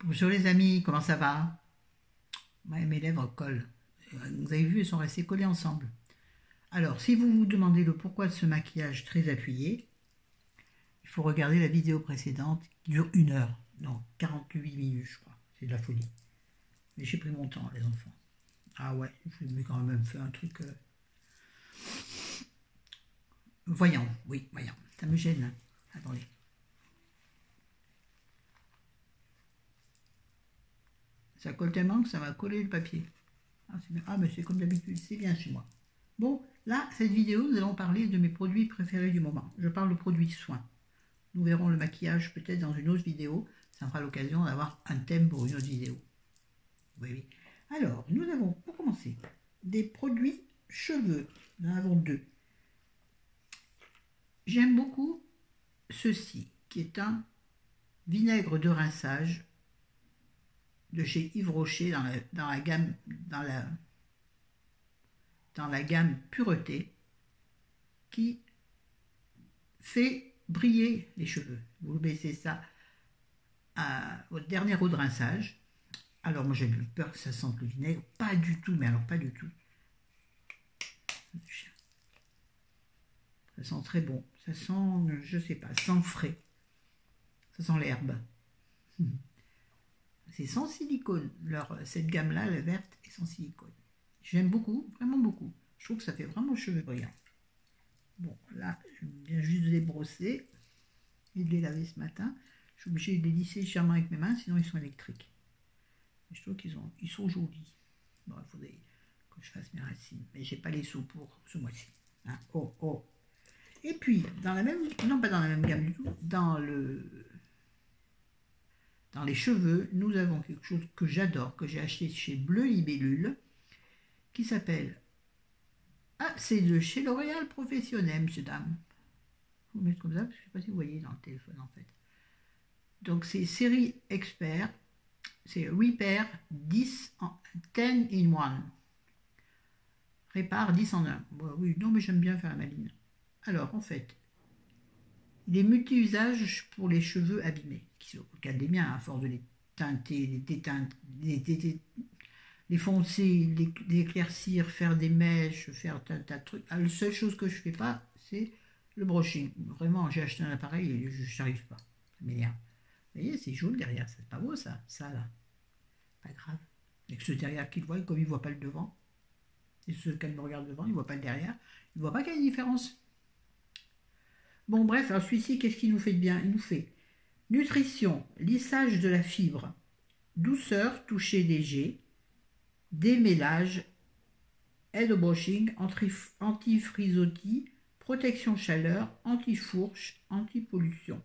Bonjour les amis, comment ça va? Ouais, mes lèvres collent. Vous avez vu, elles sont restées collées ensemble. Alors, si vous vous demandez le pourquoi de ce maquillage très appuyé, il faut regarder la vidéo précédente qui dure 1 heure. Non, 48 minutes, je crois. C'est de la folie. Mais j'ai pris mon temps, les enfants. Ah ouais, je vais quand même fait un truc voyant. Oui, voyant. Ça me gêne. Attendez. Ça colle tellement que ça va coller le papier. Ah, c'est bien. Ah, mais c'est comme d'habitude, c'est bien chez moi. Bon, là, cette vidéo, nous allons parler de mes produits préférés du moment. Je parle de produits de soins. Nous verrons le maquillage peut-être dans une autre vidéo. Ça me fera l'occasion d'avoir un thème pour une autre vidéo. Oui, oui. Alors, nous avons, pour commencer, des produits cheveux. Nous en avons deux. J'aime beaucoup ceci, qui est un vinaigre de rinçage de chez Yves Rocher dans la gamme Pureté, qui fait briller les cheveux. Vous baissez ça à votre dernière eau de rinçage. Alors moi j'ai eu peur que ça sente le vinaigre. Pas du tout, mais alors pas du tout. Ça sent très bon. Ça sent, je sais pas, ça sent frais. Ça sent l'herbe. C'est sans silicone. Cette gamme-là, la verte, est sans silicone. J'aime beaucoup, vraiment beaucoup. Je trouve que ça fait vraiment cheveux brillants. Bon, là, je viens juste de les brosser et de les laver ce matin. Je suis obligée de les lisser légèrement avec mes mains, sinon ils sont électriques. Je trouve ils sont jolis. Bon, il faudrait que je fasse mes racines, mais j'ai pas les sous pour ce mois-ci. Hein, oh, oh. Et puis, dans la même, non pas dans la même gamme du tout, dans les cheveux, nous avons quelque chose que j'adore, que j'ai acheté chez Bleu Libellule, qui s'appelle, ah, c'est de chez L'Oréal Professionnel, monsieur dame. Je vous mettre comme ça, parce que je ne sais pas si vous voyez dans le téléphone en fait. Donc c'est série expert, c'est Repair 10 in 1. Répare 10 en 1. Bon, oui, non mais j'aime bien faire la maline. Alors en fait, il est multi-usage pour les cheveux abîmés, qui sont le cas des miens, à force de les teinter, les déteinter, les foncer, les éclaircir, faire des mèches, faire un tas de trucs. Ah, la seule chose que je fais pas, c'est le brushing. Vraiment, j'ai acheté un appareil et je n'arrive pas. Ça m'énerve. Vous voyez, c'est jaune derrière, c'est pas beau ça, là. Pas grave. Et que ceux derrière qui le voient, comme ils ne voient pas le devant, et ceux qui me regardent devant, ils ne voient pas le derrière, ils ne voient pas qu'il y a une différence. Bon, bref, alors celui-ci, qu'est-ce qu'il nous fait de bien? Il nous fait nutrition, lissage de la fibre, douceur, toucher léger, démêlage, aide au brushing, anti-frisottis, protection chaleur, anti-fourche, anti-pollution.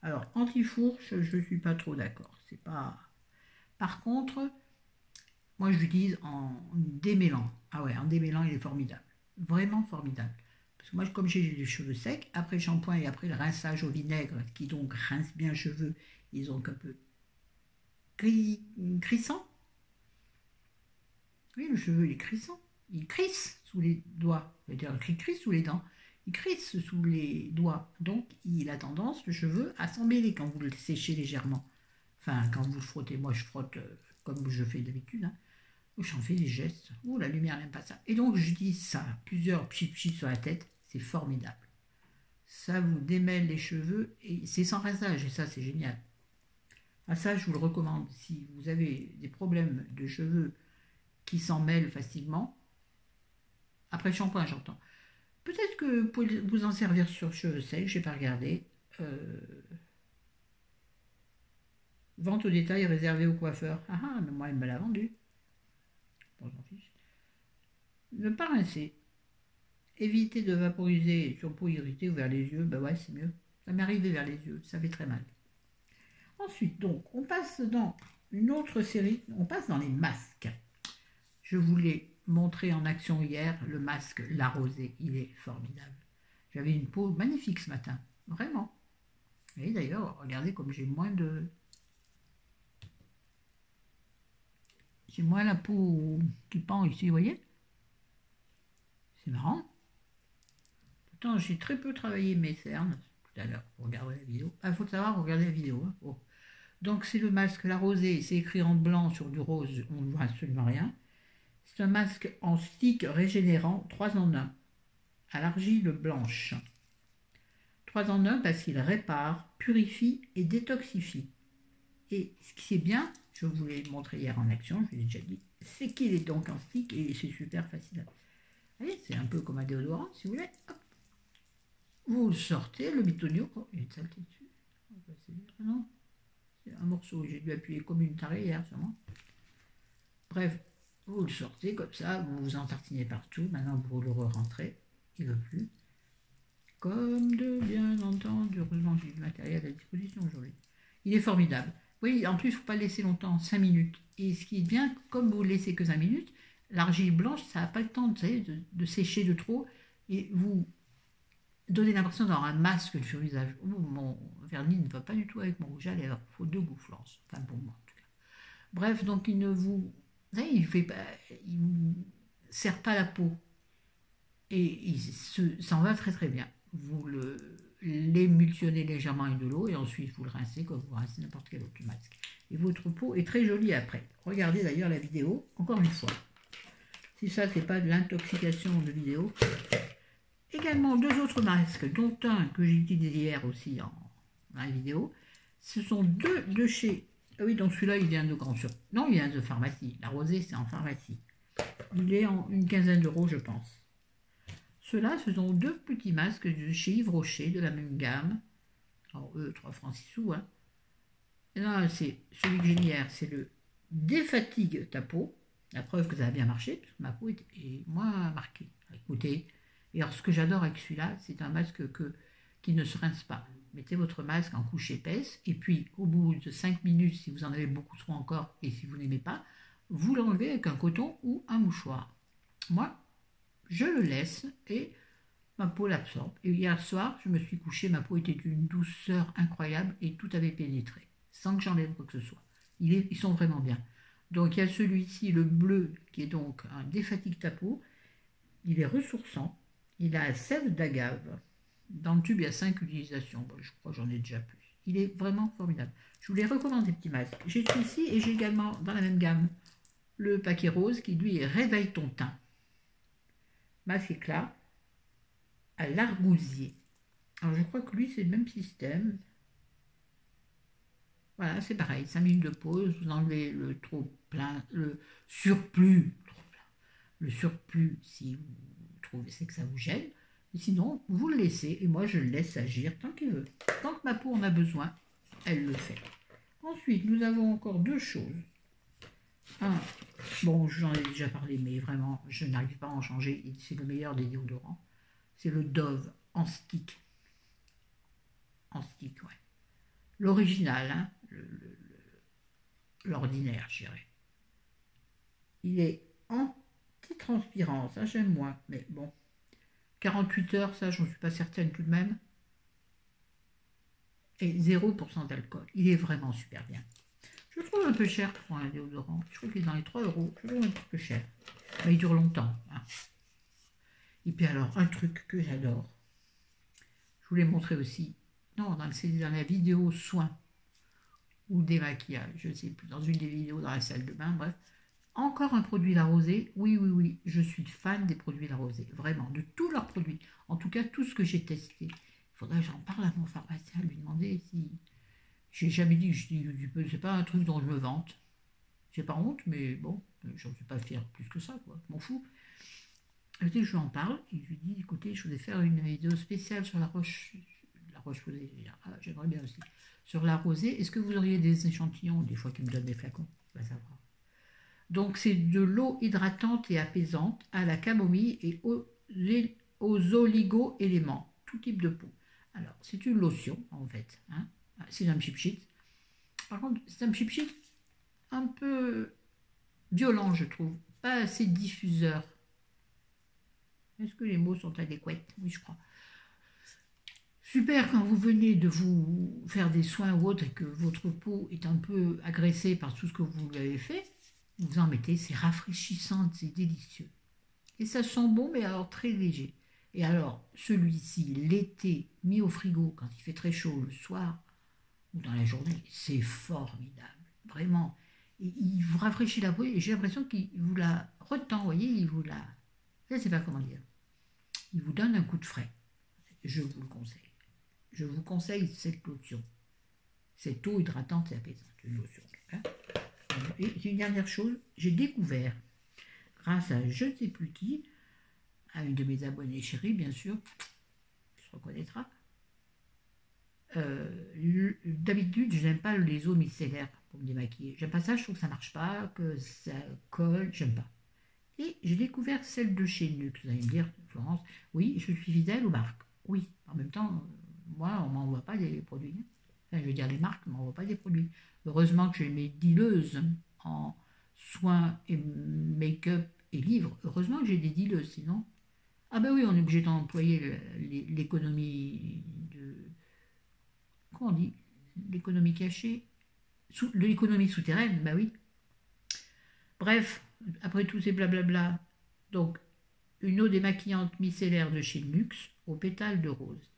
Alors, anti-fourche, je ne suis pas trop d'accord. C'est pas. Par contre, moi je l'utilise en démêlant. Ah ouais, en démêlant, il est formidable. Vraiment formidable. Parce que moi, comme j'ai les cheveux secs, après le shampoing et après le rinçage au vinaigre, qui donc rince bien les cheveux, ils ont un peu crissant. Oui, le cheveu, il est crissant. Il crisse sous les doigts. C'est-à-dire qu'il crisse sous les dents. Il crisse sous les doigts. Donc, il a tendance, le cheveu, à s'emmêler quand vous le séchez légèrement. Enfin, quand vous le frottez. Moi, je frotte comme je fais d'habitude. Hein. J'en fais des gestes. Oh, la lumière n'aime pas ça. Et donc, je dis ça. Plusieurs pchit sur la tête. C'est formidable. Ça vous démêle les cheveux. Et c'est sans rinçage. Et ça, c'est génial. Ah, ça, je vous le recommande. Si vous avez des problèmes de cheveux qui s'en mêlent facilement. Après le shampoing, j'entends. Peut-être que vous pouvez vous en servir sur cheveux secs, je n'ai pas regardé. Vente au détail réservée aux coiffeurs. Ah ah, mais moi, elle me l'a vendu. Bon, j'en fiche. Ne pas rincer. Éviter de vaporiser sur peau irritée ou vers les yeux. Ben ouais, c'est mieux. Ça m'est arrivé vers les yeux, ça fait très mal. Ensuite, donc, on passe dans une autre série. On passe dans les masques. Je voulais montrer en action hier le masque La Rosée. Il est formidable. J'avais une peau magnifique ce matin. Vraiment. Et d'ailleurs, regardez comme j'ai moins de... J'ai moins la peau qui pend ici, vous voyez? C'est marrant. Pourtant, j'ai très peu travaillé mes cernes tout à l'heure. Vous regarderez la vidéo. Ah, il faut savoir, regarder la vidéo. Hein. Oh. Donc c'est le masque La Rosée, c'est écrit en blanc sur du rose, on ne voit absolument rien. C'est un masque en stick régénérant 3 en 1, à l'argile blanche. 3 en 1 parce qu'il répare, purifie et détoxifie. Et ce qui est bien, je vous l'ai montré hier en action, je vous l'ai déjà dit, c'est qu'il est donc en stick et c'est super facile. Vous voyez, c'est un peu comme un déodorant, si vous voulez. Hop. Vous le sortez, le bitonio. Oh, il y a une saleté dessus. Ah non, c'est un morceau, j'ai dû appuyer comme une tarée hier, sûrement. Bref, vous le sortez comme ça, vous vous en tartinez partout. Maintenant, vous le rentrez, il ne veut plus. Comme de bien entendu, heureusement j'ai du matériel à disposition aujourd'hui. Il est formidable. Oui, en plus, il ne faut pas le laisser longtemps, 5 minutes. Et ce qui est bien, comme vous le laissez que 5 minutes, l'argile blanche, ça n'a pas le temps de sécher de trop. Et vous donnez l'impression d'avoir un masque sur le visage. Oh, mon vernis ne va pas du tout avec mon rouge à lèvres. Il faut 2 gouflances. Enfin, pour moi, en tout cas. Bref, donc il ne vous... il ne serre pas la peau. Et il s'en va très très bien. Vous l'émulsionnez légèrement avec de l'eau et ensuite vous le rincez comme vous rincez n'importe quel autre masque. Et votre peau est très jolie après. Regardez d'ailleurs la vidéo, encore une fois. Si ça, c'est pas de l'intoxication de vidéo. Également 2 autres masques, dont un que j'ai utilisé hier aussi dans la vidéo. Ce sont 2 de chez... Ah oui, donc celui-là, il vient de Grand Sur. Non, il vient de pharmacie. La Rosée, c'est en pharmacie. Il est en une quinzaine d'euros, je pense. Ceux-là, ce sont 2 petits masques de chez Yves Rocher, de la même gamme. Alors, eux, 3 francs 6 sous. Hein. Et là, c'est celui que j'ai mis hier, c'est le Défatigue ta peau. La preuve que ça a bien marché, parce que ma peau est moins marquée. Écoutez, et alors ce que j'adore avec celui-là, c'est un masque qui ne se rince pas. Mettez votre masque en couche épaisse, et puis au bout de 5 minutes, si vous en avez beaucoup trop encore, et si vous n'aimez pas, vous l'enlevez avec un coton ou un mouchoir. Moi, je le laisse et ma peau l'absorbe. Et hier soir, je me suis couchée, ma peau était d'une douceur incroyable et tout avait pénétré, sans que j'enlève quoi que ce soit. Ils sont vraiment bien. Donc il y a celui-ci, le bleu, qui est donc un défatigue ta peau. Il est ressourçant. Il a sève d'agave. Dans le tube, il y a 5 utilisations. Bon, je crois que j'en ai déjà plus. Il est vraiment formidable. Je vous les recommande, ces petits masques. J'ai celui-ci et j'ai également, dans la même gamme, le paquet rose qui, lui, réveille ton teint. Masque éclat à l'argousier. Alors, je crois que lui, c'est le même système. Voilà, c'est pareil. 5 minutes de pause. Vous enlevez le trop plein, le surplus. Le surplus, si vous trouvez que ça vous gêne. Et sinon, vous le laissez. Et moi, je le laisse agir tant qu'il veut. Tant que ma peau en a besoin, elle le fait. Ensuite, nous avons encore 2 choses. Un, bon, j'en ai déjà parlé, mais vraiment, je n'arrive pas à en changer. C'est le meilleur des déodorants. C'est le Dove en stick. En stick, ouais. L'original, hein, l'ordinaire, je dirais. Il est anti-transpirant, ça j'aime moins, mais bon. 48 heures, ça, j'en suis pas certaine tout de même. Et 0% d'alcool. Il est vraiment super bien. Je le trouve un peu cher pour un déodorant. Je trouve qu'il est dans les 3 euros. Je le trouve un peu cher. Mais il dure longtemps. Hein. Et puis alors, un truc que j'adore. Je vous l'ai montré aussi. Non, c'est dans la vidéo soins. Ou démaquillage. Je ne sais plus. Dans une des vidéos dans la salle de bain. Bref. Encore un produit La Rosée. Oui, oui, oui. Je suis fan des produits La Rosée. Vraiment. De tous leurs produits. En tout cas, tout ce que j'ai testé. Il faudrait que j'en parle à mon pharmacien. Lui demander si... J'ai jamais dit, c'est pas un truc dont je me vante. J'ai pas honte, mais bon, j'en suis pas fier plus que ça, quoi. Je m'en fous. Et je lui en parle, et je lui dis, écoutez, je voulais faire une vidéo spéciale sur la roche-posay. J'aimerais bien aussi. Sur la rosée, est-ce que vous auriez des échantillons, des fois qu'ils me donnent des flacons? On va savoir. Donc, c'est de l'eau hydratante et apaisante à la camomille et aux oligo-éléments, tout type de peau. Alors, c'est une lotion, en fait, hein. C'est un chip-sheet. Par contre, c'est un chip-sheet un peu violent, je trouve. Pas assez diffuseur. Est-ce que les mots sont adéquats? Oui, je crois. Super quand vous venez de vous faire des soins ou autre et que votre peau est un peu agressée par tout ce que vous lui avez fait. Vous en mettez, c'est rafraîchissant, c'est délicieux. Et ça sent bon, mais alors très léger. Et alors, celui-ci, l'été, mis au frigo, quand il fait très chaud le soir, ou dans la journée, c'est formidable. Vraiment. Il vous rafraîchit la peau et j'ai l'impression qu'il vous la retend, vous voyez, il vous la... Je ne sais pas comment dire. Il vous donne un coup de frais. Je vous le conseille. Je vous conseille cette lotion. Cette eau hydratante et apaisante, une lotion. Hein. Et une dernière chose, j'ai découvert, grâce à je ne sais plus qui, à une de mes abonnées chéries, bien sûr, se reconnaîtra. D'habitude, je n'aime pas les eaux micellaires pour me démaquiller. J'aime pas ça, je trouve que ça marche pas, que ça colle, j'aime pas. Et j'ai découvert celle de chez Nuxe. Vous allez me dire, Florence, oui, je suis fidèle aux marques. Oui, en même temps, moi, on m'envoie pas des produits. Enfin, je veux dire, les marques ne m'envoient pas des produits. Heureusement que j'ai mes dealeuses en soins et make-up et livres. Heureusement que j'ai des dealeuses, sinon... Ah ben oui, on est obligé d'employer l'économie de... Comment on dit? L'économie cachée? L'économie souterraine, ben oui. Bref, après tout ces blablabla, donc une eau démaquillante micellaire de chez Nuxe aux pétales de rose.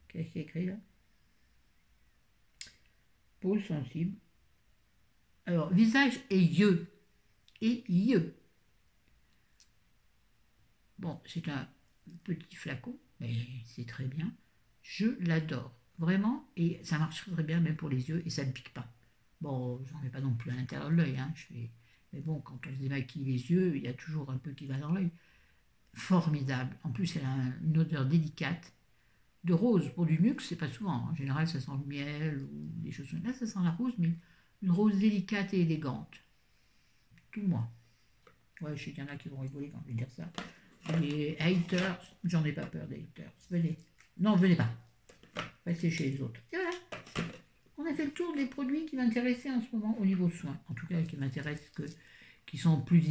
Qu'est-ce qui est écrit là? Peau sensible. Alors, visage et yeux. Et yeux. Bon, c'est un petit flacon, mais c'est très bien. Je l'adore, vraiment. Et ça marche très bien, même pour les yeux, et ça ne pique pas. Bon, j'en mets pas non plus à l'intérieur de l'œil. Hein, mais bon, quand on se démaquille les yeux, il y a toujours un peu qui va dans l'œil. Formidable. En plus, elle a une odeur délicate. De rose, pour du Nuxe, c'est pas souvent. En général, ça sent le miel ou des choses comme ça. Là, ça sent la rose, mais une rose délicate et élégante. Tout moi. Ouais, je sais qu'il y en a qui vont rigoler quand je vais dire ça. Les haters, j'en ai pas peur des haters. Venez. Non, venez pas. Restez chez les autres. Et voilà. On a fait le tour des produits qui m'intéressaient en ce moment au niveau soins. En tout cas, qui m'intéressent, qui sont plus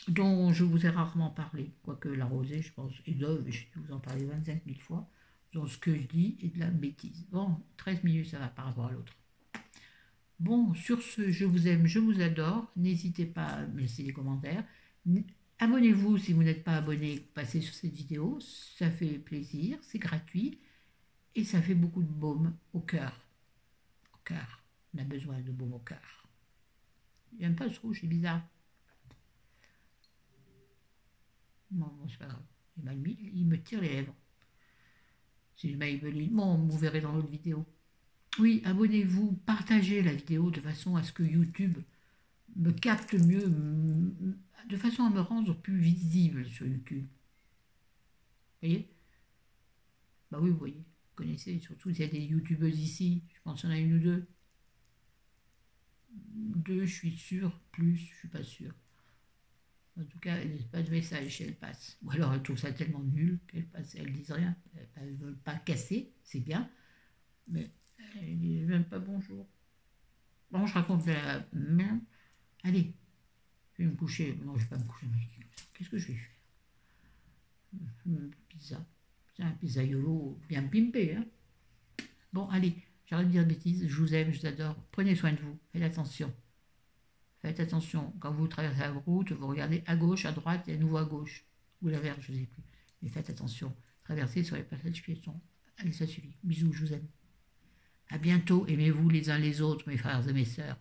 dont je vous ai rarement parlé. Quoique la rosée, je pense, et Dove, je vais vous en parler 25 000 fois. Donc ce que je dis est de la bêtise. Bon, 13 minutes, ça va par rapport à l'autre. Bon, sur ce, je vous aime, je vous adore. N'hésitez pas à me laisser des commentaires. Abonnez-vous si vous n'êtes pas abonné, passez sur cette vidéo. Ça fait plaisir, c'est gratuit. Et ça fait beaucoup de baume au cœur. Au cœur. On a besoin de baume au cœur. J'aime pas ce rouge, c'est bizarre. Bon, c'est pas grave. Il me tire les lèvres. C'est du Maybelline. Bon, vous verrez dans l'autre vidéo. Oui, abonnez-vous, partagez la vidéo de façon à ce que YouTube me capte mieux, de façon à me rendre plus visible sur YouTube. Vous voyez? Bah oui, vous voyez. Vous connaissez, surtout s'il y a des youtubeuses ici. Je pense qu'il y en a une ou deux. Deux, je suis sûr. Plus, je suis pas sûr. En tout cas, elles ne laissent pas de message si elles passent. Ou alors elles trouvent ça tellement nul qu'elles passent, elles disent rien. Elles ne veulent pas casser, c'est bien. Mais elles ne disent même pas bonjour. Bon, je raconte la merde. Allez, je vais me coucher. Non, je ne vais pas me coucher. Qu'est-ce que je vais faire? Pizza. C'est un pizzaiolo bien pimpé. Hein. Bon, allez, j'arrête de dire des bêtises. Je vous aime, je vous adore. Prenez soin de vous. Faites attention. Faites attention, quand vous traversez la route, vous regardez à gauche, à droite et à nouveau à gauche. Ou l'inverse, je ne sais plus. Mais faites attention. Traversez sur les passages piétons. Allez, ça suffit. Bisous, je vous aime. À bientôt. Aimez-vous les uns les autres, mes frères et mes sœurs.